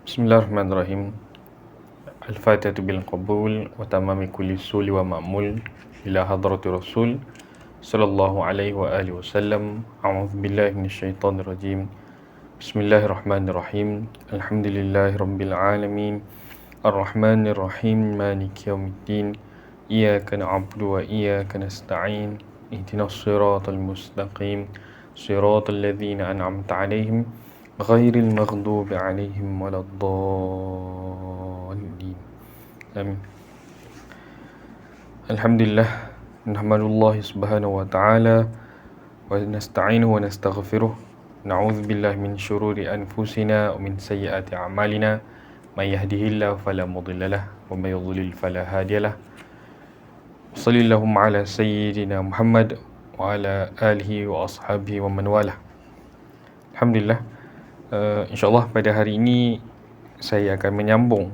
Bismillahirrahmanirrahim. Al-Fatihatu bil qabul wa tamami kulli suli wa ma'mul ila hadrati rasul sallallahu alaihi wa alihi wasallam. A'udzu billahi minasyaitonir rajim. Bismillahirrahmanirrahim. Alhamdulillahi rabbil alamin. Arrahmanir rahim. Maliki yaumiddin. Iyyaka na'budu wa iyyaka nasta'in. Ihdinas siratal mustaqim. Siratal ladzina an'amta 'alaihim ghairil maghdubi 'alaihim waladdallin. Amin. Alhamdulillah, nahmadullah subhanahu wa ta'ala wa nasta'inuhu wa nastaghfiruh. Na'udzu billahi min syururi anfusina wa min sayyiati a'malina. May yahdihillahu fala mudilla lahu wa may yudlil fala hadiyalah. Shallallahu ala sayyidina Muhammad wa ala alihi wa ashabihi wa man walah. Alhamdulillah, insyaAllah pada hari ini saya akan menyambung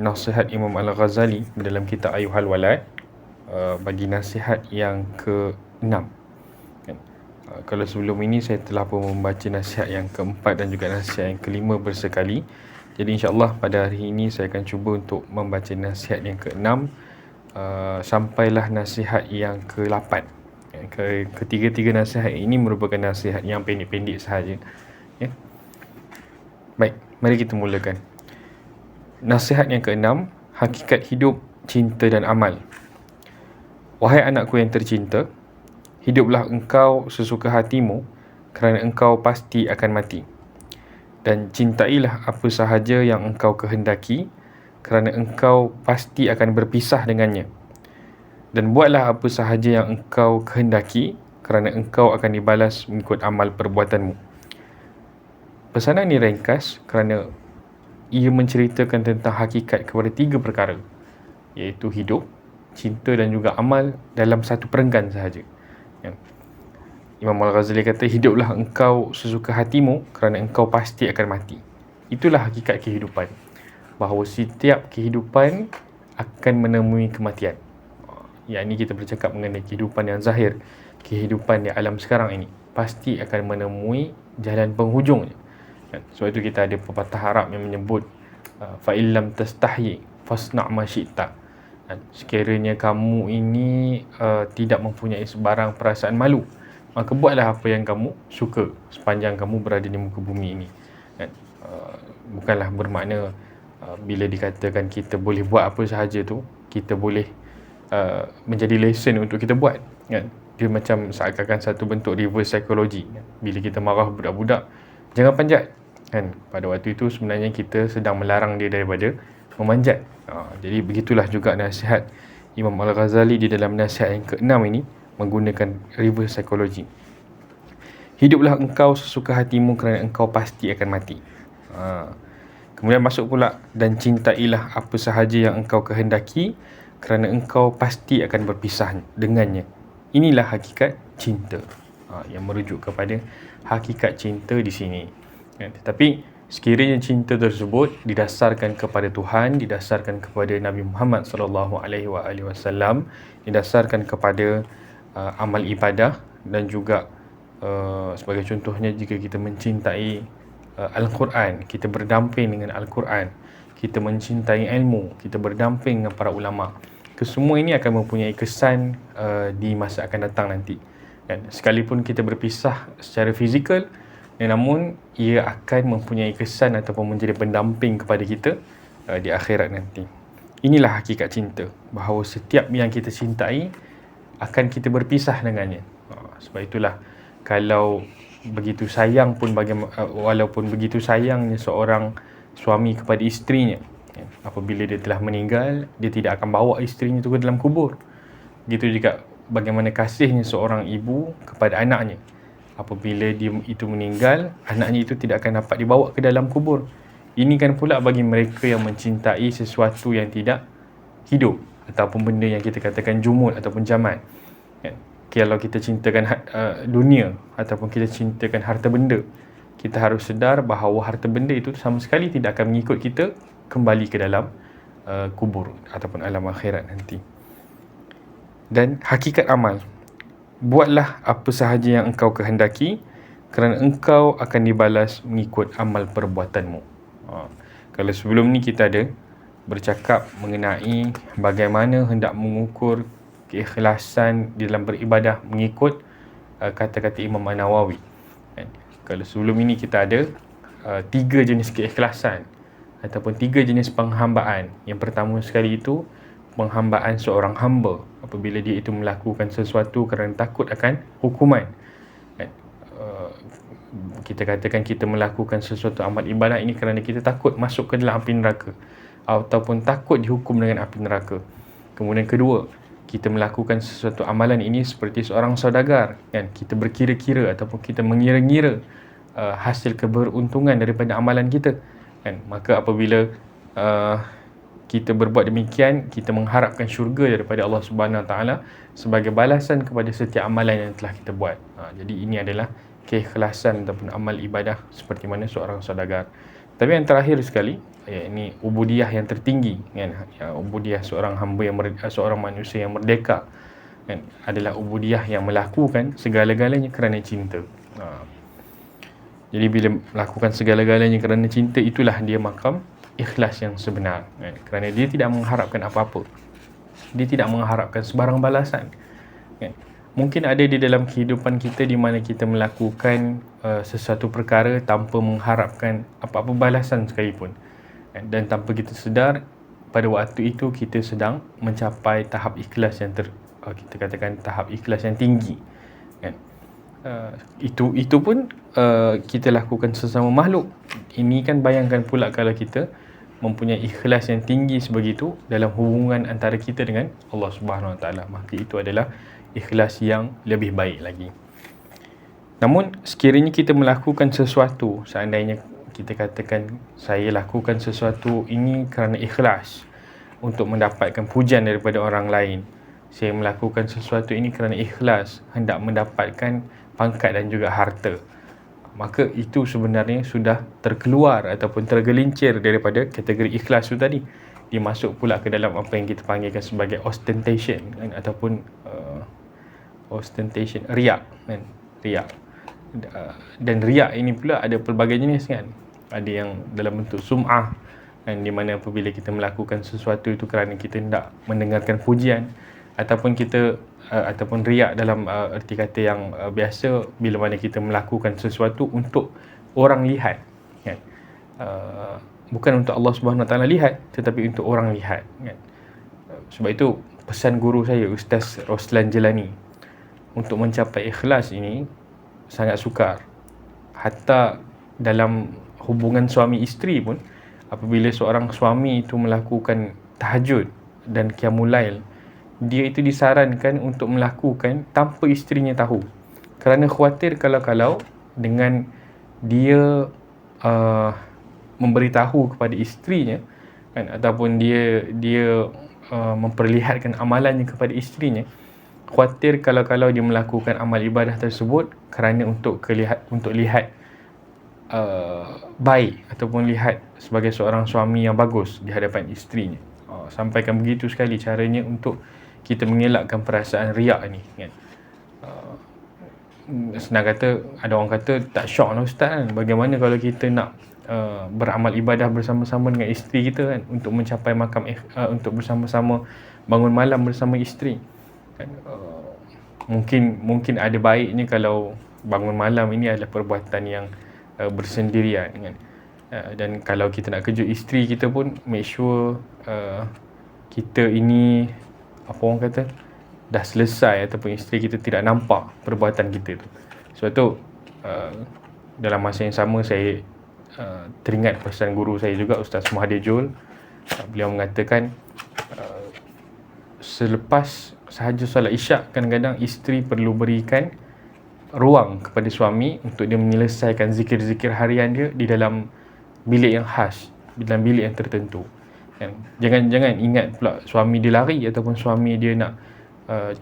nasihat Imam Al-Ghazali dalam kitab Ayyuhal Walad, bagi nasihat yang ke-6 kan? Kalau sebelum ini saya telah pun membaca nasihat yang ke-4 dan juga nasihat yang ke-5 bersekali. Jadi insyaAllah pada hari ini saya akan cuba untuk membaca nasihat yang ke-6 sampailah nasihat yang ke-8. Ketiga-tiga nasihat ini merupakan nasihat yang pendek-pendek sahaja, ya. Baik, mari kita mulakan. Nasihat yang ke-6, hakikat hidup, cinta dan amal. Wahai anakku yang tercinta, hiduplah engkau sesuka hatimu kerana engkau pasti akan mati. Dan cintailah apa sahaja yang engkau kehendaki kerana engkau pasti akan berpisah dengannya. Dan buatlah apa sahaja yang engkau kehendaki kerana engkau akan dibalas mengikut amal perbuatanmu. Pesanan ini ringkas kerana ia menceritakan tentang hakikat kepada 3 perkara, iaitu hidup, cinta dan juga amal dalam satu perenggan sahaja. Imam Al-Ghazali kata, hiduplah engkau sesuka hatimu kerana engkau pasti akan mati. Itulah hakikat kehidupan, bahawa setiap kehidupan akan menemui kematian. Yang ini kita bercakap mengenai kehidupan yang zahir, kehidupan di alam sekarang ini pasti akan menemui jalan penghujungnya. Sebab itu kita ada pepatah Arab yang menyebut fa illam tastahi fasna' ma syi'ta. Sekiranya kamu ini tidak mempunyai sebarang perasaan malu, maka buatlah apa yang kamu suka sepanjang kamu berada di muka bumi ini. Bukanlah bermakna bila dikatakan kita boleh buat apa sahaja tu, kita boleh menjadi lesson untuk kita buat, kan? Dia macam seakan-akan satu bentuk reverse psychology, kan? Bila kita marah budak-budak, jangan panjat, kan? Pada waktu itu sebenarnya kita sedang melarang dia daripada memanjat. Jadi begitulah juga nasihat Imam Al-Ghazali di dalam nasihat yang ke-6 ini menggunakan reverse psychology. Hiduplah engkau sesuka hatimu kerana engkau pasti akan mati. Kemudian masuk pula, dan cintailah apa sahaja yang engkau kehendaki kerana engkau pasti akan berpisah dengannya. Inilah hakikat cinta, yang merujuk kepada hakikat cinta di sini. Tetapi sekiranya cinta tersebut didasarkan kepada Tuhan, didasarkan kepada Nabi Muhammad sallallahu alaihi wasallam, didasarkan kepada amal ibadah dan juga sebagai contohnya, jika kita mencintai Al-Quran, kita berdamping dengan Al-Quran, kita mencintai ilmu, kita berdamping dengan para ulama, kesemua ini akan mempunyai kesan di masa akan datang nanti. Dan sekalipun kita berpisah secara fizikal, namun ia akan mempunyai kesan ataupun menjadi pendamping kepada kita di akhirat nanti. Inilah hakikat cinta, bahawa setiap yang kita cintai akan kita berpisah dengannya. Sebab itulah, kalau begitu sayang pun walaupun begitu sayangnya seorang suami kepada isterinya, apabila dia telah meninggal, dia tidak akan bawa isterinya itu ke dalam kubur. Begitu juga bagaimana kasihnya seorang ibu kepada anaknya, apabila dia itu meninggal, anaknya itu tidak akan dapat dibawa ke dalam kubur. Ini kan pula bagi mereka yang mencintai sesuatu yang tidak hidup, ataupun benda yang kita katakan jumud ataupun jamat. Kalau kita cintakan dunia ataupun kita cintakan harta benda, kita harus sedar bahawa harta benda itu sama sekali tidak akan mengikut kita kembali ke dalam kubur ataupun alam akhirat nanti. Dan hakikat amal, buatlah apa sahaja yang engkau kehendaki kerana engkau akan dibalas mengikut amal perbuatanmu. Kalau sebelum ni kita ada bercakap mengenai bagaimana hendak mengukur keikhlasan di dalam beribadah mengikut kata-kata Imam An-Nawawi. Kalau sebelum ini kita ada 3 jenis keikhlasan ataupun 3 jenis penghambaan. Yang pertama sekali itu penghambaan seorang hamba apabila dia itu melakukan sesuatu kerana takut akan hukuman. Kita katakan kita melakukan sesuatu amal ibadah ini kerana kita takut masuk ke dalam api neraka ataupun takut dihukum dengan api neraka. Kemudian kedua, kita melakukan sesuatu amalan ini seperti seorang saudagar, kan? Kita berkira-kira ataupun kita mengira-ngira hasil keberuntungan daripada amalan kita, kan? Maka apabila kita berbuat demikian, kita mengharapkan syurga daripada Allah Subhanahu Wa Taala sebagai balasan kepada setiap amalan yang telah kita buat. Jadi ini adalah keikhlasan ataupun amal ibadah seperti mana seorang saudagar. Tapi yang terakhir sekali, ini ubudiyah yang tertinggi, kan? Ubudiyah seorang hamba seorang manusia yang merdeka, kan? Adalah ubudiyah yang melakukan segala-galanya kerana cinta. Jadi bila melakukan segala-galanya kerana cinta, itulah dia makam ikhlas yang sebenar, kan? Kerana dia tidak mengharapkan apa-apa. Dia tidak mengharapkan sebarang balasan, kan? Mungkin ada di dalam kehidupan kita di mana kita melakukan sesuatu perkara tanpa mengharapkan apa-apa balasan sekalipun, dan tanpa kita sedar pada waktu itu kita sedang mencapai tahap ikhlas yang kita katakan tahap ikhlas yang tinggi, kan? Itu pun kita lakukan sesama makhluk. Ini kan bayangkan pula kalau kita mempunyai ikhlas yang tinggi sebegitu dalam hubungan antara kita dengan Allah Subhanahu Wa Taala, maka itu adalah ikhlas yang lebih baik lagi. Namun sekiranya kita melakukan sesuatu, seandainya kita katakan saya lakukan sesuatu ini kerana ikhlas untuk mendapatkan pujian daripada orang lain, saya melakukan sesuatu ini kerana ikhlas hendak mendapatkan pangkat dan juga harta, maka itu sebenarnya sudah terkeluar ataupun tergelincir daripada kategori ikhlas itu tadi. Dia masuk pula ke dalam apa yang kita panggilkan sebagai ostentation, kan? Ataupun ostentation, riak, kan? Riak. Dan riak ini pula ada pelbagai jenis, kan? Ada yang dalam bentuk sum'ah, kan? Di mana apabila kita melakukan sesuatu itu kerana kita hendak mendengarkan pujian, ataupun kita ataupun riak dalam erti kata yang biasa bila mana kita melakukan sesuatu untuk orang lihat, kan? Bukan untuk Allah Subhanahu Wa Taala lihat, tetapi untuk orang lihat, kan? Sebab itu pesan guru saya, Ustaz Roslan Jelani, untuk mencapai ikhlas ini sangat sukar. Hatta dalam hubungan suami isteri pun, apabila seorang suami itu melakukan tahajud dan qiyamul lail, dia itu disarankan untuk melakukan tanpa isterinya tahu, kerana khawatir kalau dengan dia memberitahu kepada isterinya, kan, ataupun dia memperlihatkan amalannya kepada isterinya, khawatir kalau dia melakukan amal ibadah tersebut kerana untuk lihat baik ataupun lihat sebagai seorang suami yang bagus di hadapan isterinya. Sampaikan begitu sekali caranya untuk kita mengelakkan perasaan riak ni, kan? Senang kata, ada orang kata tak syok lah Ustaz, kan? Bagaimana kalau kita nak beramal ibadah bersama-sama dengan isteri kita, kan, untuk mencapai makam untuk bersama-sama bangun malam bersama isteri, kan? Mungkin ada baiknya kalau bangun malam ini adalah perbuatan yang bersendirian, kan? Dan kalau kita nak kejut isteri kita pun make sure kita ini, apa orang kata, dah selesai ataupun isteri kita tidak nampak perbuatan kita tu. Sebab tu dalam masa yang sama saya teringat pesan guru saya juga, Ustaz Mahathir Joel. Beliau mengatakan selepas sahaja solat isyak, kadang-kadang isteri perlu berikan ruang kepada suami untuk dia menyelesaikan zikir-zikir harian dia di dalam bilik yang khas, dalam bilik yang tertentu, kan? Jangan ingat pula suami dia lari ataupun suami dia nak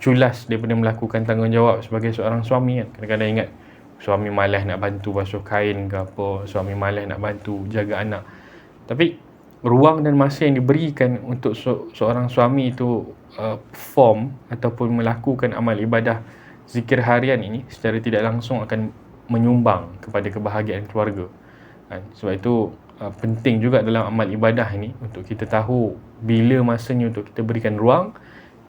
culas daripada melakukan tanggungjawab sebagai seorang suami, kan? Kadang-kadang ingat suami malas nak bantu basuh kain ke apa, suami malas nak bantu jaga anak. Tapi ruang dan masa yang diberikan untuk seorang suami itu perform ataupun melakukan amal ibadah zikir harian ini secara tidak langsung akan menyumbang kepada kebahagiaan keluarga. Sebab itu penting juga dalam amal ibadah ini untuk kita tahu bila masanya untuk kita berikan ruang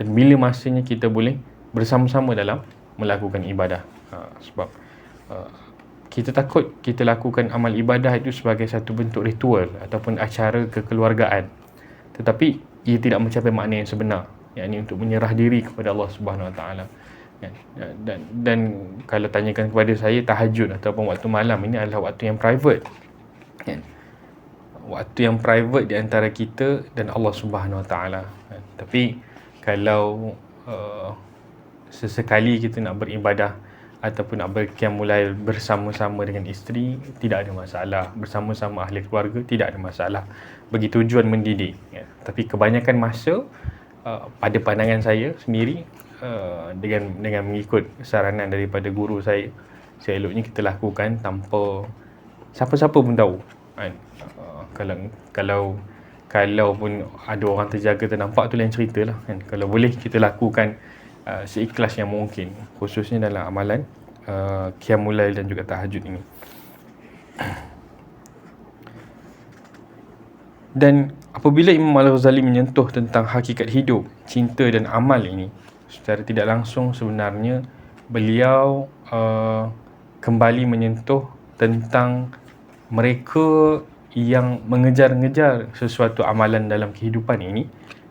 dan bila masanya kita boleh bersama-sama dalam melakukan ibadah. Sebab kita takut kita lakukan amal ibadah itu sebagai satu bentuk ritual ataupun acara kekeluargaan, tetapi ia tidak mencapai makna yang sebenar, yakni untuk menyerah diri kepada Allah Subhanahu Wa Taala. Dan kalau tanyakan kepada saya, tahajud ataupun waktu malam ini adalah waktu yang private, waktu yang private di antara kita dan Allah Subhanahu Wa Taala. Tapi kalau sesekali kita nak beribadah ataupun nak berqiyamul lail bersama-sama dengan isteri, tidak ada masalah. Bersama-sama ahli keluarga, tidak ada masalah bagi tujuan mendidik. Tapi kebanyakan masa, pada pandangan saya sendiri, dengan mengikut saranan daripada guru saya, seeloknya kita lakukan tanpa siapa-siapa pun tahu. Kalau pun ada orang terjaga ternampak, tu lain cerita lah kan. Kalau boleh kita lakukan seikhlas yang mungkin, khususnya dalam amalan qiyamul lail dan juga tahajud ini. Dan apabila Imam Al-Ghazali menyentuh tentang hakikat hidup, cinta dan amal ini, secara tidak langsung sebenarnya beliau kembali menyentuh tentang mereka yang mengejar-ngejar sesuatu amalan dalam kehidupan ini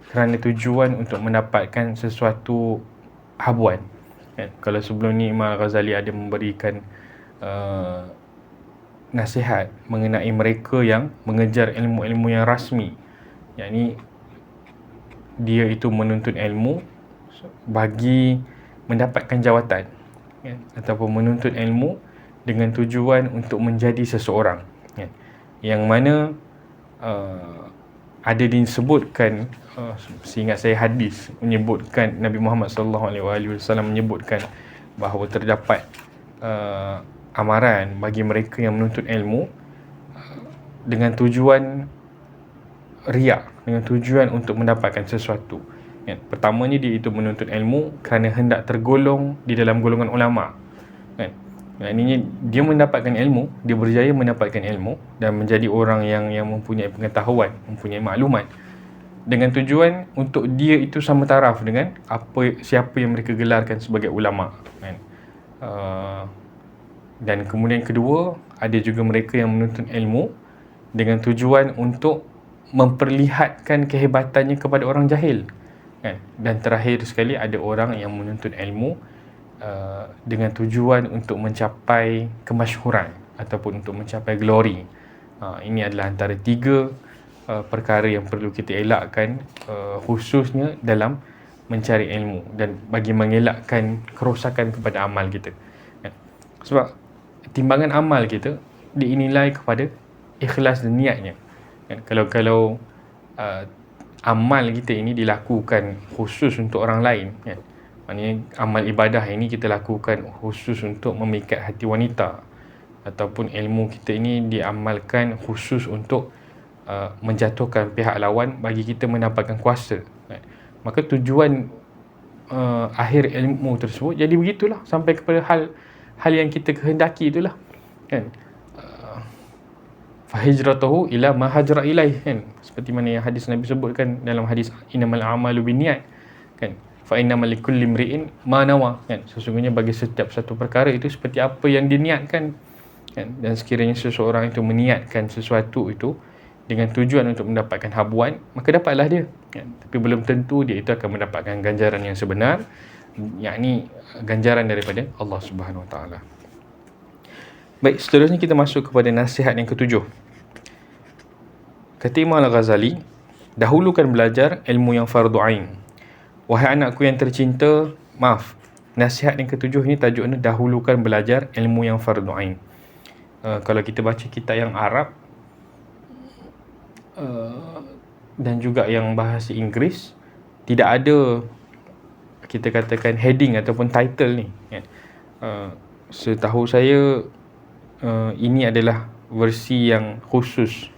kerana tujuan untuk mendapatkan sesuatu habuan. Kalau sebelum ni Imam Al-Ghazali ada memberikan nasihat mengenai mereka yang mengejar ilmu-ilmu yang rasmi, yakni dia itu menuntut ilmu bagi mendapatkan jawatan, ataupun menuntut ilmu dengan tujuan untuk menjadi seseorang, yang mana ada disebutkan, seingat saya hadis menyebutkan, Nabi Muhammad SAW menyebutkan bahawa terdapat amaran bagi mereka yang menuntut ilmu dengan tujuan riak, dengan tujuan untuk mendapatkan sesuatu. Pertamanya dia itu menuntut ilmu kerana hendak tergolong di dalam golongan ulama. Maknanya dia mendapatkan ilmu, dia berjaya mendapatkan ilmu dan menjadi orang yang mempunyai pengetahuan, mempunyai maklumat, dengan tujuan untuk dia itu sama taraf dengan siapa yang mereka gelarkan sebagai ulama. Dan kemudian kedua, ada juga mereka yang menuntut ilmu dengan tujuan untuk memperlihatkan kehebatannya kepada orang jahil. Dan terakhir sekali, ada orang yang menuntut ilmu dengan tujuan untuk mencapai kemasyhuran ataupun untuk mencapai glory. Ini adalah antara tiga perkara yang perlu kita elakkan, khususnya dalam mencari ilmu dan bagi mengelakkan kerosakan kepada amal kita. Sebab timbangan amal kita dinilai kepada ikhlas dan niatnya. Kalau amal kita ini dilakukan khusus untuk orang lain, maknanya amal ibadah ini kita lakukan khusus untuk memikat hati wanita, ataupun ilmu kita ini diamalkan khusus untuk menjatuhkan pihak lawan bagi kita mendapatkan kuasa, maka tujuan akhir ilmu tersebut jadi begitulah, sampai kepada hal yang kita kehendaki itulah, kan. Fahijratuhu ila ma hajra ilaih, kan, seperti mana yang hadis Nabi sebutkan dalam hadis innamal a'malu binniyat, kan, fa innamal likulli imri'in ma nawa, kan, sesungguhnya bagi setiap satu perkara itu seperti apa yang diniatkan, kan. Dan sekiranya seseorang itu meniatkan sesuatu itu dengan tujuan untuk mendapatkan habuan, maka dapatlah dia, kan. Tapi belum tentu dia itu akan mendapatkan ganjaran yang sebenar, yakni ganjaran daripada Allah Subhanahu Wa Taala. Baik, seterusnya kita masuk kepada nasihat yang ketujuh. Kata Imam Al-Ghazali, dahulukan belajar ilmu yang fardu ain. Wahai anakku yang tercinta, nasihat yang ketujuh ini tajuknya dahulukan belajar ilmu yang fardu ain. Kalau kita baca kitab yang Arab dan juga yang bahasa Inggeris, tidak ada kita katakan heading ataupun title ni, kan. Setahu saya ini adalah versi yang khusus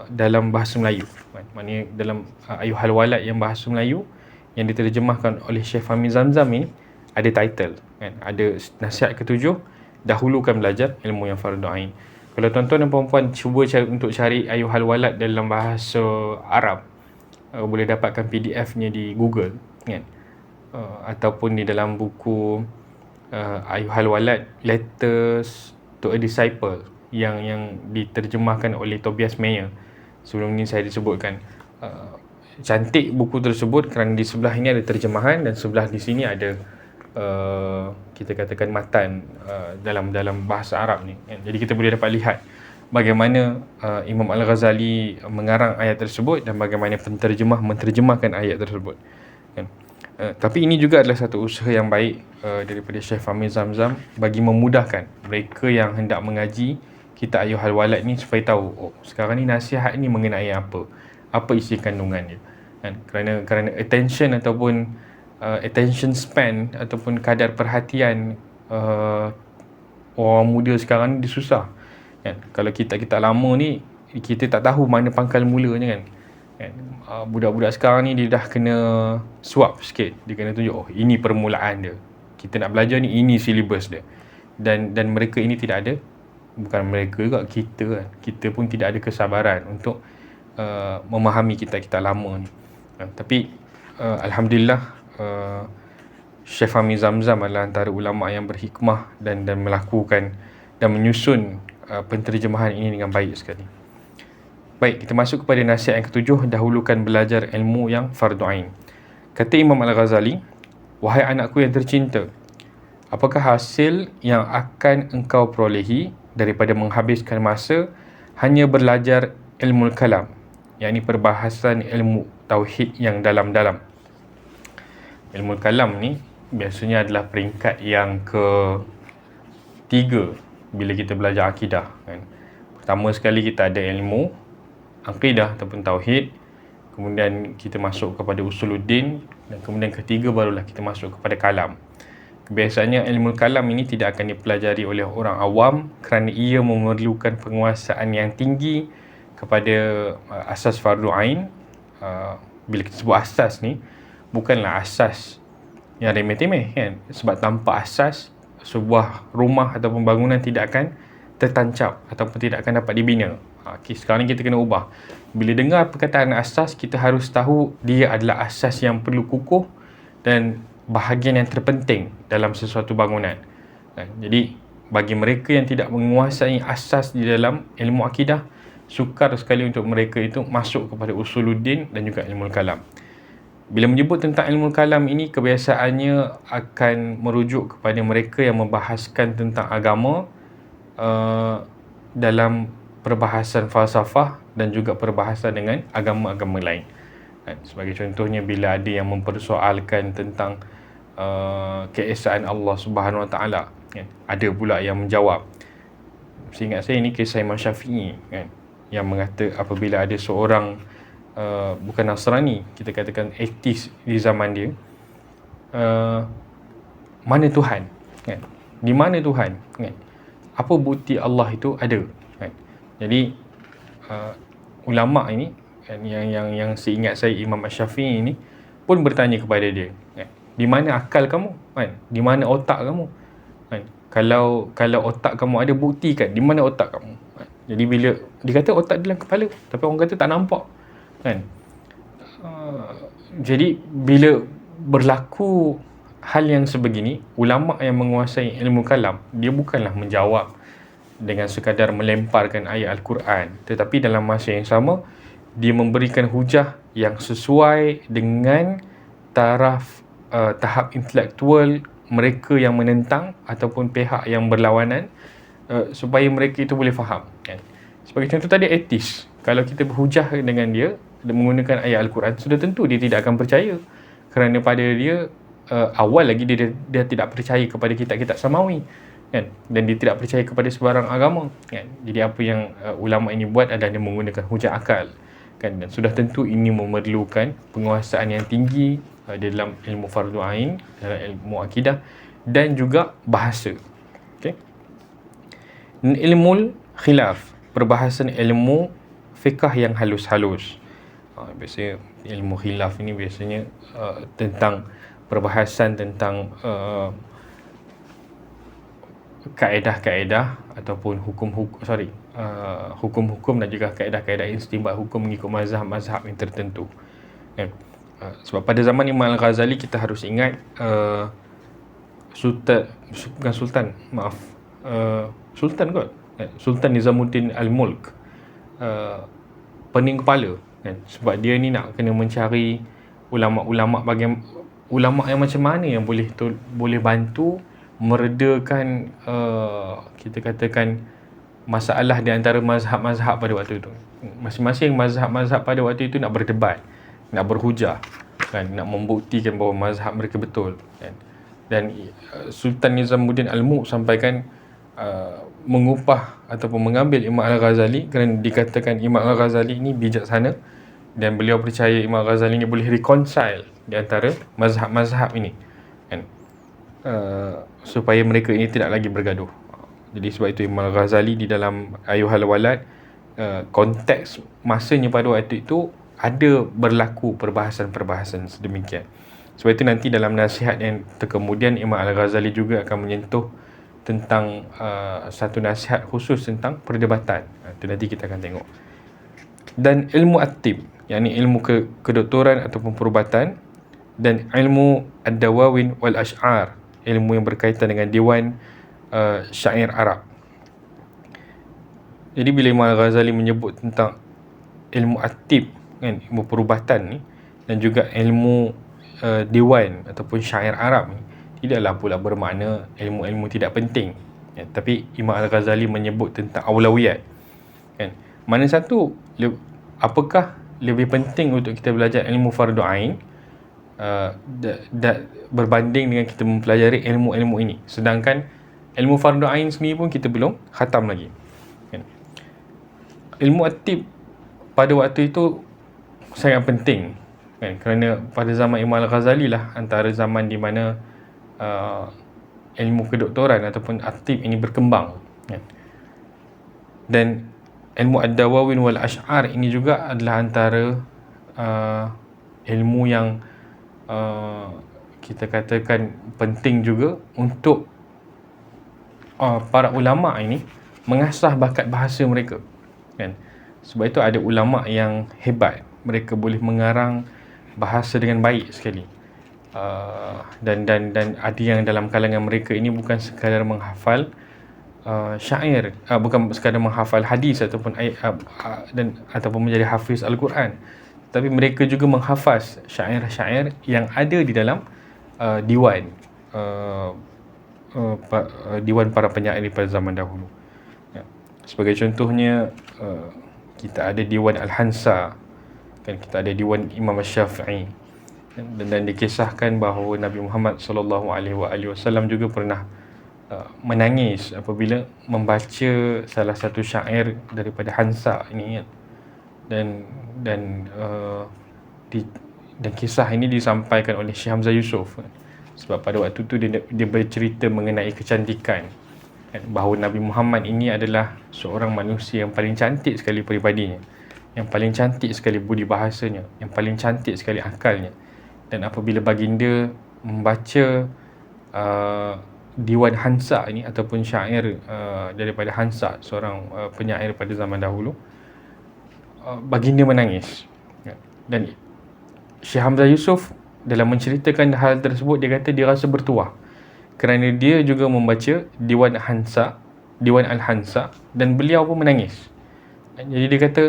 dalam bahasa Melayu, maknanya dalam Ayyuhal Walad yang bahasa Melayu yang diterjemahkan oleh Syekh Fahmi Zamzam ini ada title, kan. Ada nasihat ketujuh dahulukan belajar ilmu yang fardu ain. Kalau tuan-tuan dan puan-puan cuba untuk cari ayyuhal walad dalam bahasa Arab, boleh dapatkan PDF-nya di Google, kan? Ataupun di dalam buku Ayyuhal Walad, Letters to a Disciple yang diterjemahkan oleh Tobias Mayer. Sebelum ni saya disebutkan. Cantik buku tersebut kerana di sebelah ini ada terjemahan dan sebelah di sini ada kita katakan matan dalam bahasa Arab ni, kan? Jadi kita boleh dapat lihat bagaimana Imam Al-Ghazali mengarang ayat tersebut dan bagaimana penterjemah menterjemahkan ayat tersebut, kan? Tapi ini juga adalah satu usaha yang baik daripada Syekh Fahmi Zamzam bagi memudahkan mereka yang hendak mengaji kitab Ayyuhal Walad ni supaya tahu, oh, sekarang ni nasihat ni mengenai apa isi kandungannya, kan? Kerana attention ataupun attention span ataupun kadar perhatian orang muda sekarang ni dia susah, kan? Kalau kita lama ni kita tak tahu mana pangkal mulanya, kan? Budak-budak sekarang ni dia dah kena suap sikit, dia kena tunjuk, oh, ini permulaan dia, kita nak belajar ni, ini silibus dia, dan mereka ini tidak ada, bukan mereka juga, kita kan, kita pun tidak ada kesabaran untuk memahami kitab-kitab lama ni. Tapi alhamdulillah, Syekh Fahmi Zamzam adalah antara ulama yang berhikmah dan melakukan dan menyusun penterjemahan ini dengan baik sekali. Baik, kita masuk kepada nasihat yang ketujuh, dahulukan belajar ilmu yang fardu ain. Kata Imam Al-Ghazali, wahai anakku yang tercinta, apakah hasil yang akan engkau perolehi daripada menghabiskan masa hanya belajar ilmu kalam, yakni perbahasan ilmu tauhid yang dalam-dalam. Ilmu kalam ni biasanya adalah peringkat yang ketiga bila kita belajar akidah, kan? Pertama sekali kita ada ilmu akidah ataupun tauhid, kemudian kita masuk kepada usuluddin, dan kemudian ketiga barulah kita masuk kepada kalam. Biasanya ilmu kalam ini tidak akan dipelajari oleh orang awam kerana ia memerlukan penguasaan yang tinggi kepada asas fardu ain. Bila kita sebut asas ni, bukanlah asas yang remeh-temeh, kan? Sebab tanpa asas, sebuah rumah ataupun bangunan tidak akan tertancap ataupun tidak akan dapat dibina. Okay, sekarang ni kita kena ubah. Bila dengar perkataan asas, kita harus tahu dia adalah asas yang perlu kukuh dan bahagian yang terpenting dalam sesuatu bangunan. Jadi bagi mereka yang tidak menguasai asas di dalam ilmu akidah, sukar sekali untuk mereka itu masuk kepada usuluddin dan juga ilmu kalam. Bila menyebut tentang ilmu kalam ini, kebiasaannya akan merujuk kepada mereka yang membahaskan tentang agama dalam perbahasan falsafah dan juga perbahasan dengan agama-agama lain. Sebagai contohnya, bila ada yang mempersoalkan tentang keesaan Allah Subhanahu Wa Taala, kan? Ada pula yang menjawab. Seingat saya ini kisah Imam Syafi'i, kan? Yang mengata apabila ada seorang bukan Nasrani, kita katakan ateis di zaman dia, mana Tuhan, kan? Di mana Tuhan, kan? Apa bukti Allah itu ada, kan? Jadi ulama ini, kan, yang seingat saya Imam Syafi'i ini pun bertanya kepada dia, kan? Di mana akal kamu, kan? Di mana otak kamu, kan? Kalau otak kamu ada, buktikan di mana otak kamu, kan? Jadi bila dia kata otak dalam kepala, tapi orang kata tak nampak, kan? Jadi bila berlaku hal yang sebegini, ulama yang menguasai ilmu kalam, dia bukanlah menjawab dengan sekadar melemparkan ayat Al-Quran, tetapi dalam masa yang sama dia memberikan hujah yang sesuai dengan tahap intelektual mereka yang menentang ataupun pihak yang berlawanan, supaya mereka itu boleh faham, kan? Sebagai contoh tadi, etis, kalau kita berhujah dengan dia menggunakan ayat Al-Quran, sudah tentu dia tidak akan percaya, kerana pada dia awal lagi dia tidak percaya kepada kitab-kitab samawi, kan? Dan dia tidak percaya kepada sebarang agama, kan? Jadi apa yang ulama ini buat adalah dia menggunakan hujah akal, kan? Dan sudah tentu ini memerlukan penguasaan yang tinggi dalam ilmu fardu ain, dalam ilmu akidah dan juga bahasa. Okay? Ilmu khilaf, perbahasan ilmu fiqh yang halus-halus. Biasanya ilmu khilaf ini biasanya tentang perbahasan tentang kaedah-kaedah ataupun hukum-hukum dan juga kaedah-kaedah istinbat hukum mengikut mazhab-mazhab yang tertentu, kan. Sebab pada zaman Imam Al-Ghazali kita harus ingat Sultan Nizamuddin Al-Mulk, pening kepala, kan. Sebab dia ni nak kena mencari ulama' yang macam mana yang boleh bantu meredakan kita katakan masalah di antara mazhab-mazhab pada waktu itu. Masing-masing mazhab-mazhab pada waktu itu nak berdebat, nak berhujah, kan, nak membuktikan bahawa mazhab mereka betul, kan. Dan Sultan Nizamuddin Al-Mulk sampaikan mengupah ataupun mengambil Imam Al-Ghazali kerana dikatakan Imam Al-Ghazali ini bijaksana dan beliau percaya Imam Al-Ghazali ini boleh reconcile di antara mazhab-mazhab ini, kan. Supaya mereka ini tidak lagi bergaduh. Jadi sebab itu Imam Al-Ghazali di dalam Ayyuhal Walad, konteks masanya pada waktu itu ada berlaku perbahasan-perbahasan sedemikian. Sebab itu nanti dalam nasihat yang terkemudian Imam Al-Ghazali juga akan menyentuh tentang satu nasihat khusus tentang perdebatan. Itu nanti kita akan tengok. Dan ilmu at-tib, yakni ilmu kedoktoran ataupun perubatan, dan ilmu ad-dawawin wal ash'ar, ilmu yang berkaitan dengan diwan syair Arab. Jadi bila Imam Al-Ghazali menyebut tentang ilmu at-tib, kan, ilmu perubatan ni, dan juga ilmu diwan ataupun syair Arab ni, tidaklah pula bermakna ilmu-ilmu tidak penting, ya. Tapi Imam Al-Ghazali menyebut tentang awlawiyat, kan. Mana satu, apakah lebih penting untuk kita belajar ilmu fardu ain berbanding dengan kita mempelajari ilmu-ilmu ini, sedangkan ilmu fardu ain sendiri pun kita belum khatam lagi, kan. Ilmu at-tib pada waktu itu sangat penting, kan, kerana pada zaman Imam Al-Ghazali lah antara zaman di mana ilmu kedoktoran ataupun at-tib ini berkembang, kan. Dan ilmu ad-dawawin wal ash'ar ini juga adalah antara ilmu yang kita katakan penting juga untuk para ulama' ini mengasah bakat bahasa mereka, kan. Sebab itu ada ulama' yang hebat, mereka boleh mengarang bahasa dengan baik sekali. Dan ada yang dalam kalangan mereka ini bukan sekadar menghafal syair, bukan sekadar menghafal hadis ataupun ataupun menjadi hafiz Al-Quran, tapi mereka juga menghafaz syair-syair yang ada di dalam diwan para penyair pada zaman dahulu, ya. Sebagai contohnya, kita ada diwan Al-Hansa, kan, kita ada diwan Imam Syafi'i, dan dikisahkan bahawa Nabi Muhammad SAW juga pernah menangis apabila membaca salah satu syair daripada Hansa ini, dan kisah ini disampaikan oleh Syekh Hamzah Yusof, sebab pada waktu itu dia bercerita mengenai kecantikan, kan, bahawa Nabi Muhammad ini adalah seorang manusia yang paling cantik sekali peribadinya, yang paling cantik sekali budi bahasanya, yang paling cantik sekali akalnya. Dan apabila baginda membaca diwan Hansa ini ataupun syair daripada Hansa, seorang penyair pada zaman dahulu, baginda menangis, ya. Dan Syekh Hamzah Yusof dalam menceritakan hal tersebut, dia kata dia rasa bertuah kerana dia juga membaca diwan Al-Hansa dan beliau pun menangis. Jadi dia kata,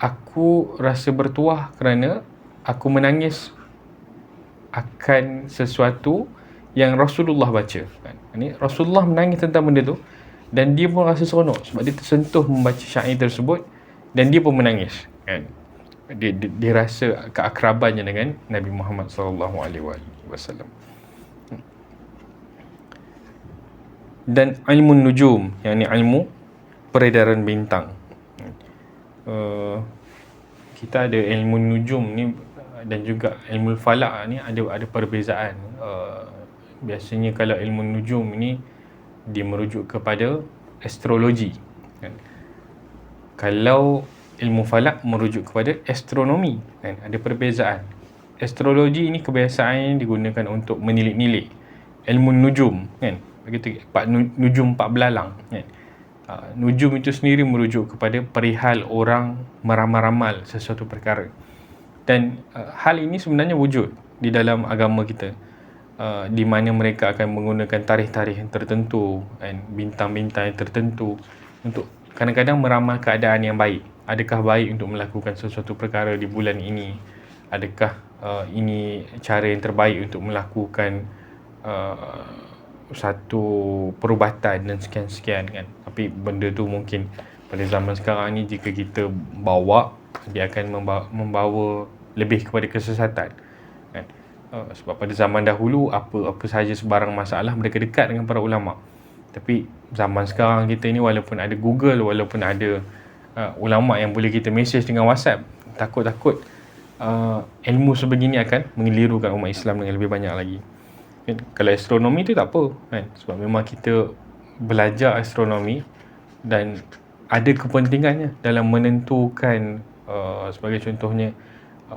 aku rasa bertuah kerana aku menangis akan sesuatu yang Rasulullah baca, kan. Ini Rasulullah menangis tentang benda tu dan dia pun rasa seronok sebab dia tersentuh membaca syair tersebut dan dia pun menangis, kan. Dia rasa keakrabannya dengan Nabi Muhammad SAW. Dan ilmu nujum, yang ni ilmu peredaran bintang. Kita ada ilmu nujum ni dan juga ilmu falak ni ada perbezaan. Biasanya kalau ilmu nujum ni dia merujuk kepada astrologi, kan. Kalau ilmu falak merujuk kepada astronomi, kan. Ada perbezaan. Astrologi ini kebiasaannya digunakan untuk menilik-nilik. Ilmu nujum, kan, begitu, nujum 4 belalang kan. Nujum itu sendiri merujuk kepada perihal orang meramal-ramal sesuatu perkara, dan hal ini sebenarnya wujud di dalam agama kita, di mana mereka akan menggunakan tarikh-tarikh yang tertentu dan bintang-bintang yang tertentu untuk kadang-kadang meramal keadaan yang baik. Adakah baik untuk melakukan sesuatu perkara di bulan ini? Adakah ini cara yang terbaik untuk melakukan satu perubatan dan sekian-sekian kan. Tapi benda tu mungkin pada zaman sekarang ni jika kita bawa, dia akan membawa lebih kepada kesesatan kan. Sebab pada zaman dahulu apa sahaja sebarang masalah mereka dekat dengan para ulama. Tapi zaman sekarang kita ni walaupun ada Google, walaupun ada ulama yang boleh kita mesej dengan WhatsApp, takut-takut ilmu sebegini akan mengelirukan umat Islam dengan lebih banyak lagi kan. Kalau astronomi tu tak apa kan, sebab memang kita belajar astronomi dan ada kepentingannya dalam menentukan sebagai contohnya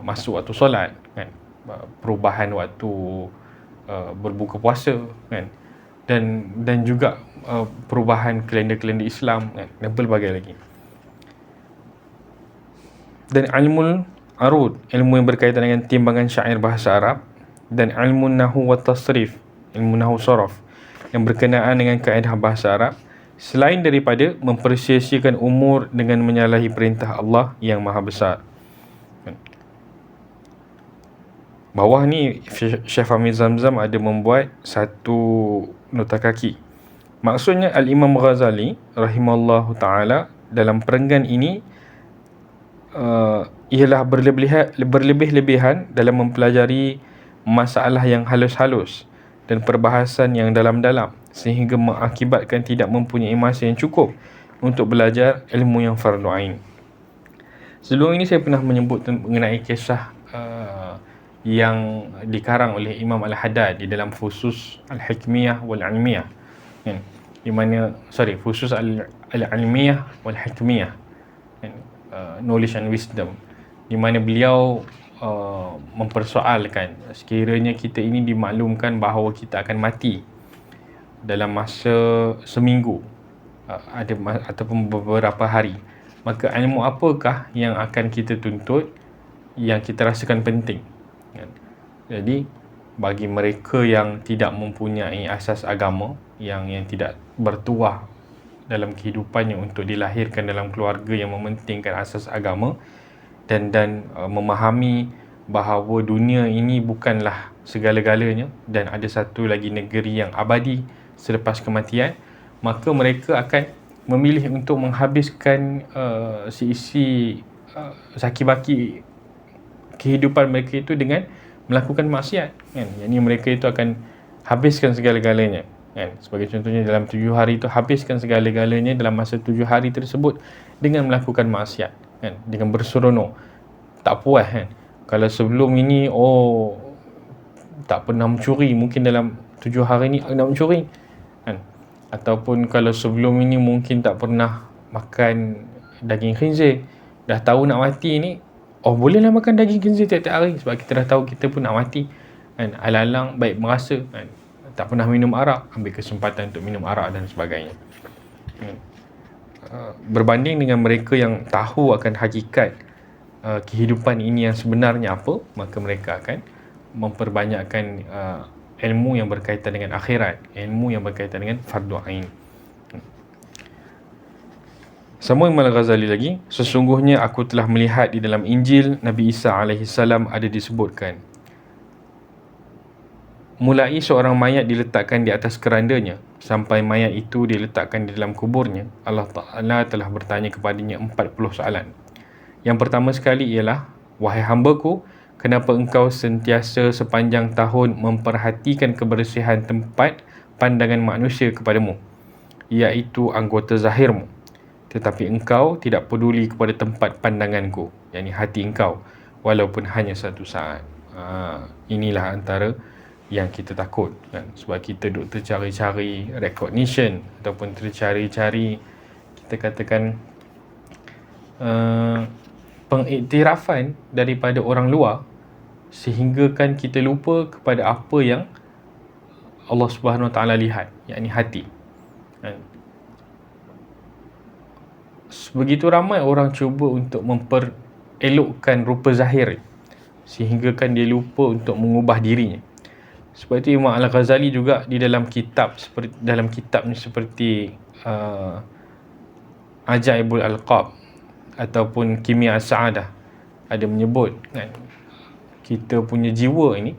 masuk waktu solat kan, perubahan waktu berbuka puasa kan, dan juga perubahan kalender-kalender Islam kan, dan pelbagai lagi. Dan ilmu arud, ilmu yang berkaitan dengan timbangan syair bahasa Arab, dan ilmu nahu wa tasrif, ilmu nahu saraf yang berkenaan dengan kaedah bahasa Arab, selain daripada mempersia-siakan umur dengan menyalahi perintah Allah yang maha besar. Bawah ni Syekh Fahmi Zamzam ada membuat satu nota kaki. Maksudnya Al-Imam Ghazali rahimahullahu ta'ala dalam perenggan ini ialah berlebih-lebihan dalam mempelajari masalah yang halus-halus dan perbahasan yang dalam-dalam, sehingga mengakibatkan tidak mempunyai masa yang cukup untuk belajar ilmu yang fardu ain. Sebelum ini saya pernah menyebut mengenai kisah yang dikarang oleh Imam Al-Haddad di dalam Fusus Al-Hikmiyah wal-Ilmiyah kan, di mana Fusus Al-Ilmiyah wal-Hikmiyah kan, knowledge and wisdom, di mana beliau mempersoalkan sekiranya kita ini dimaklumkan bahawa kita akan mati dalam masa seminggu ataupun beberapa hari, maka ilmu apakah yang akan kita tuntut yang kita rasakan penting kan? Jadi bagi mereka yang tidak mempunyai asas agama, yang tidak bertuah dalam kehidupannya untuk dilahirkan dalam keluarga yang mementingkan asas agama, dan memahami bahawa dunia ini bukanlah segala-galanya dan ada satu lagi negeri yang abadi selepas kematian, maka mereka akan memilih untuk menghabiskan seisi saki-baki kehidupan mereka itu dengan melakukan maksiat kan. Yang ini mereka itu akan habiskan segala-galanya kan. Sebagai contohnya dalam 7 hari itu habiskan segala-galanya dalam masa 7 hari tersebut dengan melakukan maksiat kan, dengan berseronok, tak puas kan. Kalau sebelum ini tak pernah mencuri, mungkin dalam 7 hari ni nak mencuri kan. Ataupun kalau sebelum ini mungkin tak pernah makan daging khinzir, dah tahu nak mati ni, bolehlah makan daging khinzir tiap-tiap hari sebab kita dah tahu kita pun nak mati kan. Alang-alang baik merasa kan. Tak pernah minum arak, ambil kesempatan untuk minum arak dan sebagainya kan. Berbanding dengan mereka yang tahu akan hakikat kehidupan ini yang sebenarnya apa, maka mereka akan memperbanyakkan ilmu yang berkaitan dengan akhirat, ilmu yang berkaitan dengan fardu ain. Sambung Imam Al-Ghazali lagi, sesungguhnya aku telah melihat di dalam Injil Nabi Isa AS ada disebutkan, mulai seorang mayat diletakkan di atas kerandanya sampai mayat itu diletakkan di dalam kuburnya, Allah Ta'ala telah bertanya kepadanya 40 soalan. Yang pertama sekali ialah, wahai hambaku, kenapa engkau sentiasa sepanjang tahun memperhatikan kebersihan tempat pandangan manusia kepadamu, iaitu anggota zahirmu, tetapi engkau tidak peduli kepada tempat pandanganku, yakni hati engkau, walaupun hanya satu saat. Inilah antara yang kita takut kan? Sebab kita duk tercari-cari recognition ataupun tercari-cari, kita katakan pengiktirafan daripada orang luar, sehingga kan kita lupa kepada apa yang Allah Subhanahu Wa Taala lihat, yakni hati. Begitu ramai orang cuba untuk memperelokkan rupa zahir sehingga kan dia lupa untuk mengubah dirinya. Sebab itu Imam Al-Ghazali juga di dalam kitabnya seperti Ajaibul Alqab ataupun Kimia As-Sa'adah ada menyebut kan, kita punya jiwa ini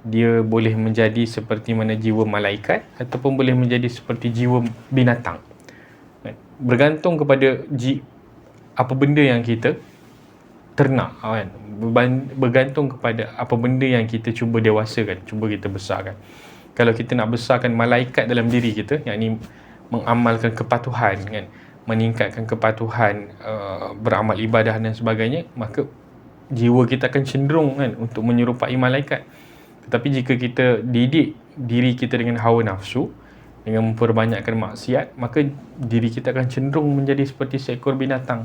dia boleh menjadi seperti mana jiwa malaikat ataupun boleh menjadi seperti jiwa binatang. Bergantung kepada apa benda yang kita ternak kan. Bergantung kepada apa benda yang kita cuba dewasakan, cuba kita besarkan. Kalau kita nak besarkan malaikat dalam diri kita, yakni mengamalkan kepatuhan kan, meningkatkan kepatuhan, beramal ibadah dan sebagainya, maka jiwa kita akan cenderung kan untuk menyerupai malaikat. Tetapi jika kita didik diri kita dengan hawa nafsu, dengan memperbanyakkan maksiat, maka diri kita akan cenderung menjadi seperti seekor binatang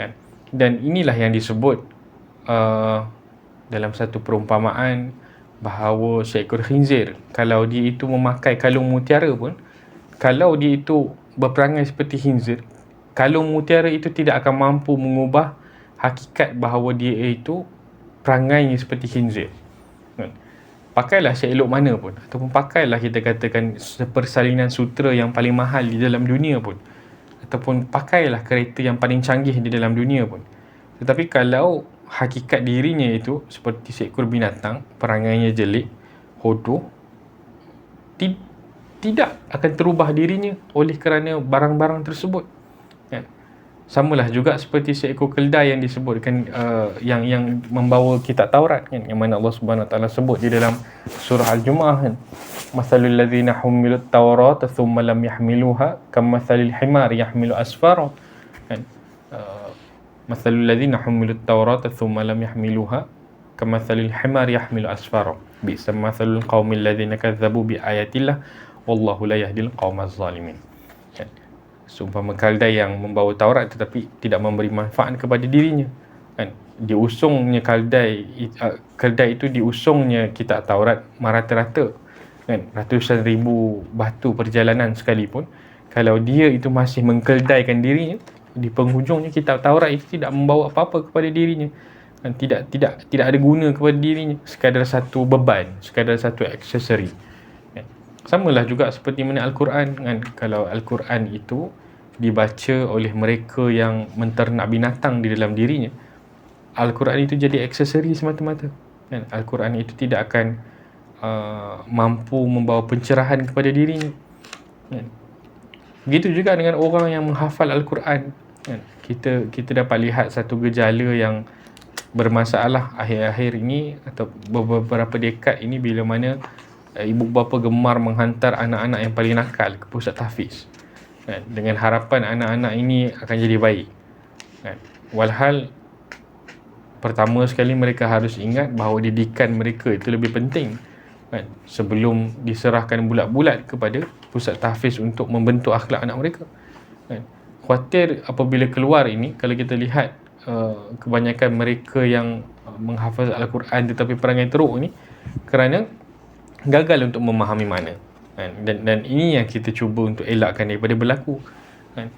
kan. Dan inilah yang disebut dalam satu perumpamaan bahawa seekor khinzir, kalau dia itu memakai kalung mutiara pun, kalau dia itu berperangai seperti khinzir, kalung mutiara itu tidak akan mampu mengubah hakikat bahawa dia itu perangainya seperti khinzir. Pakailah seelok mana pun, ataupun pakailah kita katakan persalinan sutera yang paling mahal di dalam dunia pun, ataupun pakailah kereta yang paling canggih di dalam dunia pun, tetapi kalau hakikat dirinya itu seperti seekor binatang, perangainya jelek, hodoh, tidak akan terubah dirinya oleh kerana barang-barang tersebut kan? Samalah juga seperti seekor keldai yang disebutkan yang membawa kitab Taurat kan, yang mana Allah Subhanahu Wa Taala sebut di dalam surah Al-Jumu'ah kan, masalul ladzina humilut Taurat thumma lam yahmiluha kamathalil himar yahmilu asfara kan. Masalul ladzina humilut Taurat thumma lam yahmiluha kamathalil himar yahmilu asfara bi'sa mathalul qaumil ladzina kadzabu bi ayatillah wallahu la yahdil qaumaz zalimin kan. Seumpama keldai yang membawa Taurat tetapi tidak memberi manfaat kepada dirinya kan. Diusungnya keldai itu diusungnya kitab Taurat merata-rata kan, ratusan ribu batu perjalanan sekalipun, kalau dia itu masih mengkeldaikan dirinya, di penghujungnya kitab Taurat itu tidak membawa apa-apa kepada dirinya kan, tidak ada guna kepada dirinya, sekadar satu beban, sekadar satu aksesori. Samalah juga seperti mana Al-Quran kan, kalau Al-Quran itu dibaca oleh mereka yang menternak binatang di dalam dirinya, Al-Quran itu jadi aksesori semata-mata kan. Al-Quran itu tidak akan mampu membawa pencerahan kepada dirinya kan. Begitu juga dengan orang yang menghafal Al-Quran kan. Kita dapat lihat satu gejala yang bermasalah akhir-akhir ini atau beberapa dekad ini, bila mana ibu bapa gemar menghantar anak-anak yang paling nakal ke pusat tahfiz kan, dengan harapan anak-anak ini akan jadi baik kan. Walhal pertama sekali mereka harus ingat bahawa didikan mereka itu lebih penting kan, sebelum diserahkan bulat-bulat kepada pusat tahfiz untuk membentuk akhlak anak mereka kan. Khawatir apabila keluar ini, kalau kita lihat kebanyakan mereka yang menghafaz Al-Quran tetapi perangai teruk ni kerana gagal untuk memahami makna kan? Dan ini yang kita cuba untuk elakkan daripada berlaku kan.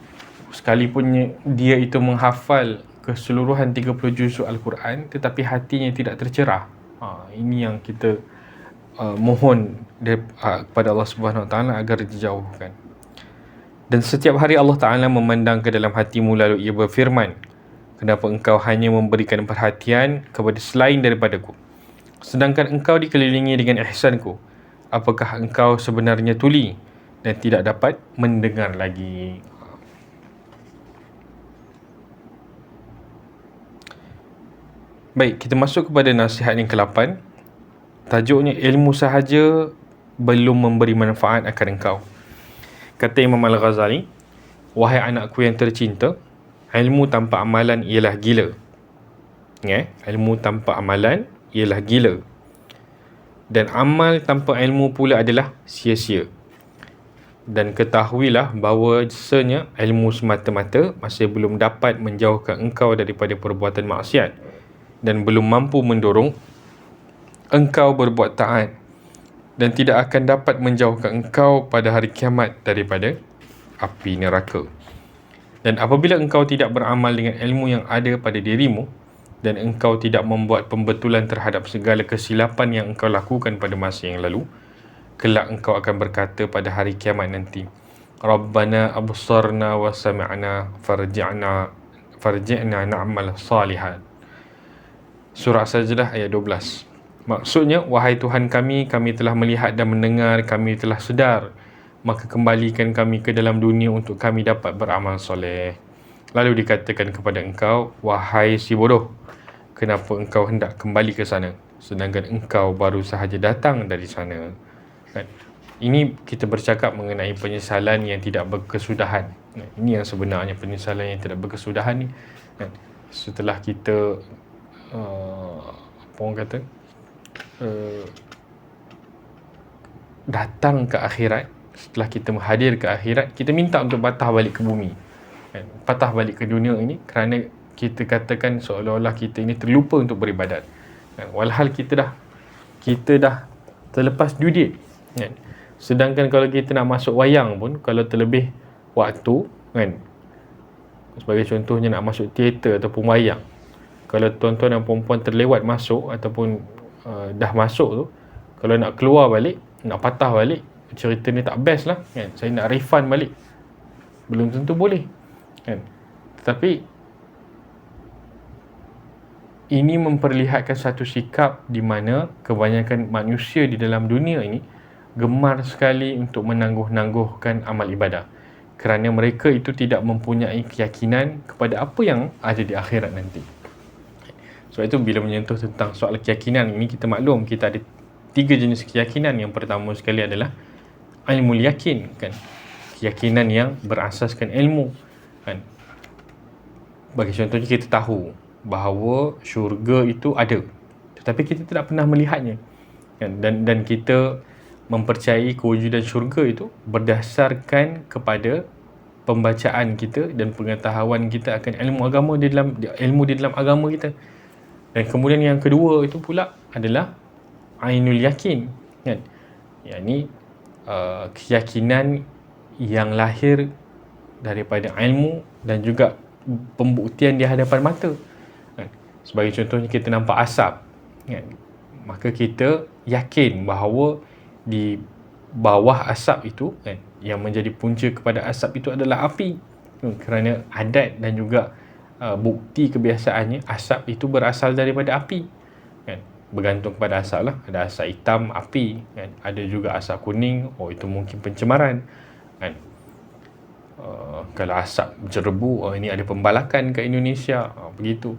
Sekalipun dia itu menghafal keseluruhan 30 juzuk Al-Quran tetapi hatinya tidak tercerah, ini yang kita mohon kepada Allah Subhanahu Wa Taala agar dijauhkan. Dan setiap hari Allah Ta'ala memandang ke dalam hatimu lalu ia berfirman, kenapa engkau hanya memberikan perhatian kepada selain daripadaku, sedangkan engkau dikelilingi dengan ihsanku? Apakah engkau sebenarnya tuli dan tidak dapat mendengar lagi? Baik, kita masuk kepada nasihat yang ke-8. Tajuknya, ilmu sahaja belum memberi manfaat akan engkau. Kata Imam Al-Ghazali, wahai anakku yang tercinta, ilmu tanpa amalan ialah gila. Ilmu tanpa amalan ialah gila. Dan amal tanpa ilmu pula adalah sia-sia. Dan ketahuilah bahawasanya ilmu semata-mata masih belum dapat menjauhkan engkau daripada perbuatan maksiat dan belum mampu mendorong engkau berbuat taat dan tidak akan dapat menjauhkan engkau pada hari kiamat daripada api neraka. Dan apabila engkau tidak beramal dengan ilmu yang ada pada dirimu, dan engkau tidak membuat pembetulan terhadap segala kesilapan yang engkau lakukan pada masa yang lalu, kelak engkau akan berkata pada hari kiamat nanti, Rabbana absarna wa sami'na farji'na na'mal salihan. Surah Sajdah ayat 12. Maksudnya, wahai Tuhan kami telah melihat dan mendengar, kami telah sedar, maka kembalikan kami ke dalam dunia untuk kami dapat beramal soleh. Lalu dikatakan kepada engkau, wahai si bodoh, kenapa engkau hendak kembali ke sana, sedangkan engkau baru sahaja datang dari sana. Kan? Ini kita bercakap mengenai penyesalan yang tidak berkesudahan. Ini yang sebenarnya penyesalan yang tidak berkesudahan ni. Kan? Setelah kita apa orang kata, datang ke akhirat, setelah kita hadir ke akhirat, kita minta untuk patah balik ke bumi, kan? Patah balik ke dunia ini kerana kita katakan seolah-olah kita ini terlupa untuk beribadat, kan? Walhal kita dah terlepas due date, kan? Sedangkan kalau kita nak masuk wayang pun, kalau terlebih waktu, kan, sebagai contohnya nak masuk teater ataupun wayang, kalau tuan-tuan dan puan-puan terlewat masuk ataupun dah masuk tu, kalau nak keluar balik, nak patah balik, cerita ni tak best lah, kan? Saya nak refund balik, belum tentu boleh, kan? Tetapi ini memperlihatkan satu sikap di mana kebanyakan manusia di dalam dunia ini gemar sekali untuk menangguh-nangguhkan amal ibadah, kerana mereka itu tidak mempunyai keyakinan kepada apa yang ada di akhirat nanti. Sebab itu bila menyentuh tentang soal keyakinan ini, kita maklum kita ada 3 jenis keyakinan. Yang pertama sekali adalah ilmu yakin, kan? Keyakinan yang berasaskan ilmu, kan? Bagi contohnya, kita tahu bahawa syurga itu ada, tetapi kita tidak pernah melihatnya, kan? Dan kita mempercayai kewujudan syurga itu berdasarkan kepada pembacaan kita dan pengetahuan kita akan ilmu di dalam agama kita. Dan kemudian yang kedua itu pula adalah ainul yakin, kan? Yakni keyakinan yang lahir daripada ilmu dan juga pembuktian di hadapan mata, kan? Sebagai contohnya, kita nampak asap, kan? Maka kita yakin bahawa di bawah asap itu, kan, yang menjadi punca kepada asap itu adalah api, kerana adat dan juga bukti kebiasaannya, asap itu berasal daripada api, kan? Bergantung kepada asap lah. Ada asap hitam, api, kan? Ada juga asap kuning, itu mungkin pencemaran, kan? Kalau asap berjerebu, ini ada pembalakan ke Indonesia, begitu.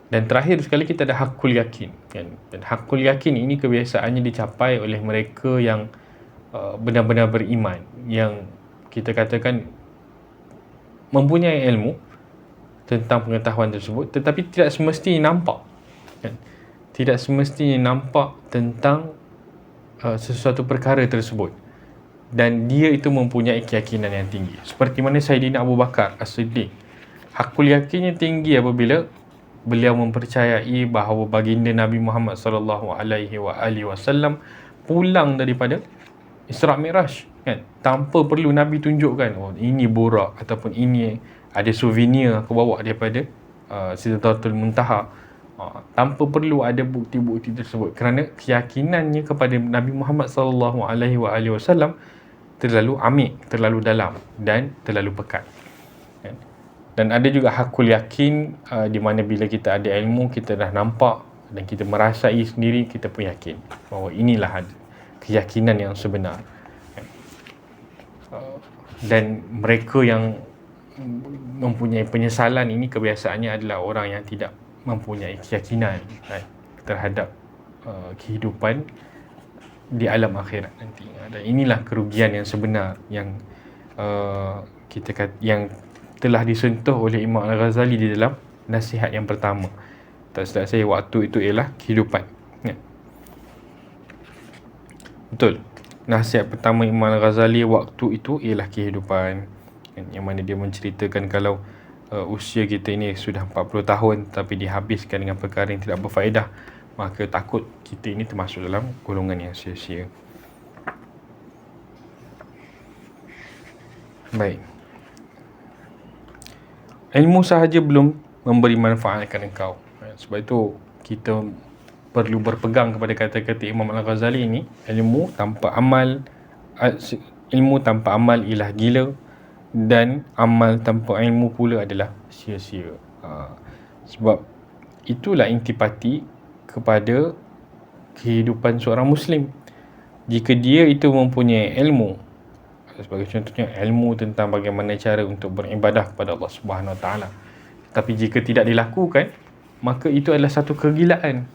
Dan terakhir sekali, kita ada hakul yakin, kan? Dan hakul yakin ini kebiasaannya dicapai oleh mereka yang benar-benar beriman, yang kita katakan mempunyai ilmu tentang pengetahuan tersebut, tetapi tidak semestinya nampak, kan? Tidak semestinya nampak tentang sesuatu perkara tersebut, dan dia itu mempunyai keyakinan yang tinggi. Seperti mana Saidina Abu Bakar As-Siddiq, hakul yakinnya tinggi apabila beliau mempercayai bahawa baginda Nabi Muhammad SAW pulang daripada Isra' Mi'raj, kan? Tanpa perlu Nabi tunjukkan, ini borak ataupun ini ada souvenir aku bawa daripada Sidratul Muntaha, tanpa perlu ada bukti-bukti tersebut, kerana keyakinannya kepada Nabi Muhammad SAW terlalu amik, terlalu dalam dan terlalu pekat, kan? Dan ada juga hakul yakin di mana bila kita ada ilmu, kita dah nampak dan kita merasai sendiri, kita pun yakin bahawa inilah keyakinan yang sebenar, kan? Dan mereka yang mempunyai penyesalan ini kebiasaannya adalah orang yang tidak mempunyai keyakinan, kan, terhadap kehidupan di alam akhirat nanti. Dan inilah kerugian yang sebenar yang yang telah disentuh oleh Imam Al-Ghazali di dalam nasihat yang pertama. Tak silap saya, waktu itu ialah kehidupan, ya. Betul, nasihat pertama Imam Al-Ghazali, waktu itu ialah kehidupan, yang mana dia menceritakan kalau usia kita ini sudah 40 tahun tapi dihabiskan dengan perkara yang tidak berfaedah, maka takut kita ini termasuk dalam golongan yang sia-sia. Baik. Ilmu sahaja belum memberi manfaat kepada engkau. Sebab itu kita perlu berpegang kepada kata-kata Imam Al-Ghazali ini, ilmu tanpa amal ialah gila, dan amal tanpa ilmu pula adalah sia-sia. Sebab itulah intipati kepada kehidupan seorang Muslim. Jika dia itu mempunyai ilmu, sebagai contohnya ilmu tentang bagaimana cara untuk beribadah kepada Allah Subhanahu Wa Taala, tapi jika tidak dilakukan, maka itu adalah satu kegilaan.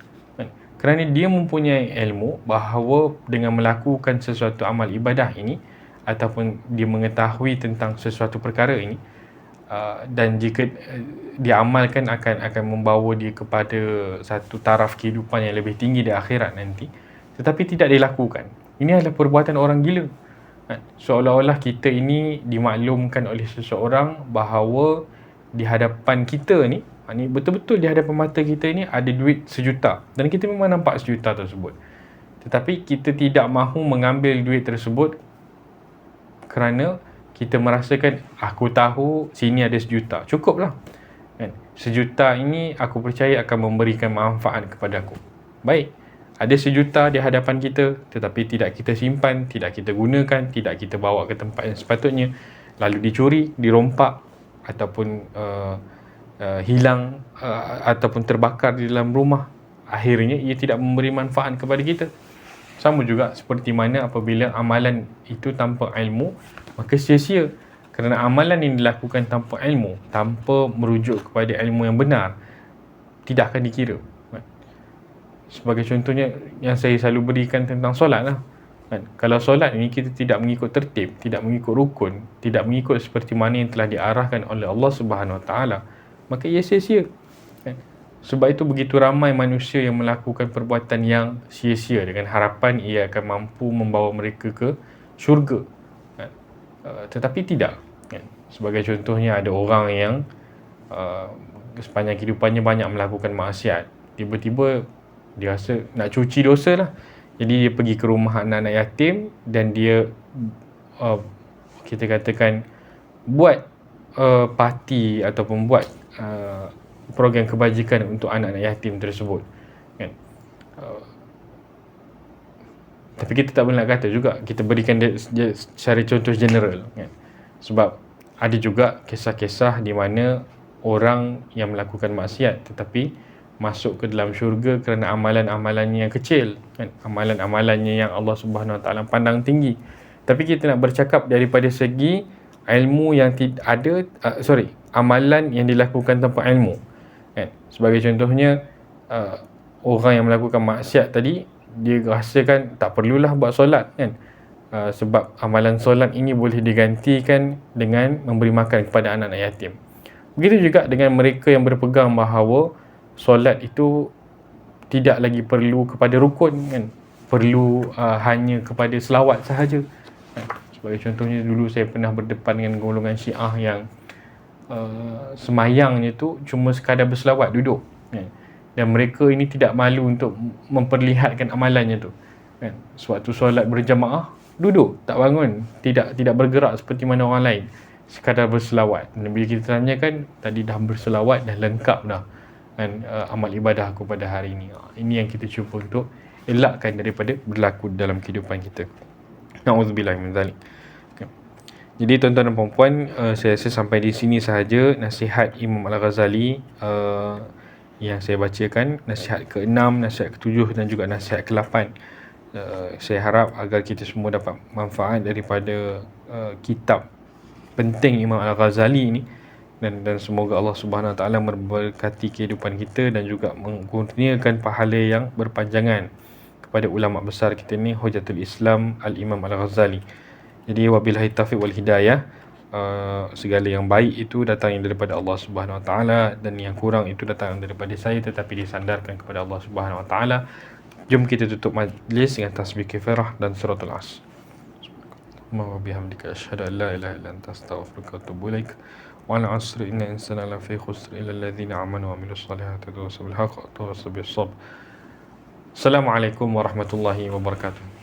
Kerana dia mempunyai ilmu bahawa dengan melakukan sesuatu amal ibadah ini, ataupun dia mengetahui tentang sesuatu perkara ini, dan jika diamalkan akan membawa dia kepada satu taraf kehidupan yang lebih tinggi di akhirat nanti, tetapi tidak dilakukan, ini adalah perbuatan orang gila. Seolah-olah kita ini dimaklumkan oleh seseorang bahawa di hadapan kita ni, betul-betul di hadapan mata kita ni ada duit 1 juta, dan kita memang nampak 1 juta tersebut, tetapi kita tidak mahu mengambil duit tersebut kerana kita merasakan, aku tahu sini ada 1 juta, cukuplah kan? 1 juta ini aku percaya akan memberikan manfaat kepada aku. Baik, ada 1 juta di hadapan kita, tetapi tidak kita simpan, tidak kita gunakan, tidak kita bawa ke tempat yang sepatutnya, lalu dicuri, dirompak, ataupun hilang, ataupun terbakar di dalam rumah. Akhirnya ia tidak memberi manfaat kepada kita. Sama juga seperti mana apabila amalan itu tanpa ilmu, maka sia-sia. Kerana amalan yang dilakukan tanpa ilmu, tanpa merujuk kepada ilmu yang benar, tidak akan dikira. Sebagai contohnya yang saya selalu berikan tentang solat lah kan? Kalau solat ini kita tidak mengikut tertib, tidak mengikut rukun, tidak mengikut seperti mana yang telah diarahkan oleh Allah Subhanahu Wa Taala, maka ia sia-sia kan? Sebab itu begitu ramai manusia yang melakukan perbuatan yang sia-sia dengan harapan ia akan mampu membawa mereka ke syurga kan? Tetapi tidak kan? Sebagai contohnya ada orang yang sepanjang kehidupannya banyak melakukan maksiat, tiba-tiba dia rasa nak cuci dosa lah, jadi dia pergi ke rumah anak-anak yatim dan dia kita katakan buat parti ataupun buat program kebajikan untuk anak-anak yatim tersebut kan. Tapi kita tak boleh nak kata juga, kita berikan dia secara contoh general kan. Sebab ada juga kisah-kisah di mana orang yang melakukan maksiat tetapi masuk ke dalam syurga kerana amalan-amalannya yang kecil kan? Amalan-amalannya yang Allah Subhanahu Wa Taala pandang tinggi. Tapi kita nak bercakap daripada segi ilmu yang ada, amalan yang dilakukan tanpa ilmu kan? Sebagai contohnya orang yang melakukan maksiat tadi, dia rasakan tak perlulah buat solat kan? Sebab amalan solat ini boleh digantikan dengan memberi makan kepada anak-anak yatim. Begitu juga dengan mereka yang berpegang bahawa solat itu tidak lagi perlu kepada rukun kan, perlu hanya kepada selawat sahaja kan? Sebagai contohnya, dulu saya pernah berdepan dengan golongan Syiah yang semayangnya tu cuma sekadar berselawat, duduk kan? Dan mereka ini tidak malu untuk memperlihatkan amalannya tu kan? Sewaktu solat berjamaah, duduk, tak bangun, tidak bergerak seperti mana orang lain, sekadar berselawat. Dan bila kita tanyakan, tadi dah berselawat, dah lengkap dah kan amal ibadah aku pada hari ini. Ini yang kita cuba untuk elakkan daripada berlaku dalam kehidupan kita. Na'udzubillah min zalik. Okay. Jadi tuan-tuan dan puan-puan, saya rasa sampai di sini sahaja nasihat Imam Al-Ghazali yang saya bacakan, nasihat ke-6, nasihat ke-7 dan juga nasihat ke-8. Saya harap agar kita semua dapat manfaat daripada kitab penting Imam Al-Ghazali ini, dan semoga Allah Subhanahu Wa Taala memberkati kehidupan kita dan juga mengkurniakan pahala yang berpanjangan kepada ulama besar kita ni, Hujatul Islam Al-Imam Al-Ghazali. Jadi wabillahi taufiq wal hidayah. Segala yang baik itu datang daripada Allah Subhanahu Wa Taala, dan yang kurang itu datang daripada saya tetapi disandarkan kepada Allah Subhanahu Wa Taala. Jom kita tutup majlis dengan tasbih kafarah dan suratul As. Wa bihamdika asyhadu an la ilaha illa anta astaghfiruka wa atubu ilaik. Wal 'asri innal insana lafi khusr illa alladhina amanu wa 'amilus solihati wa tawassaw bil haqqi wa tawassaw bis sabr. Assalamualaikum warahmatullahi wabarakatuh.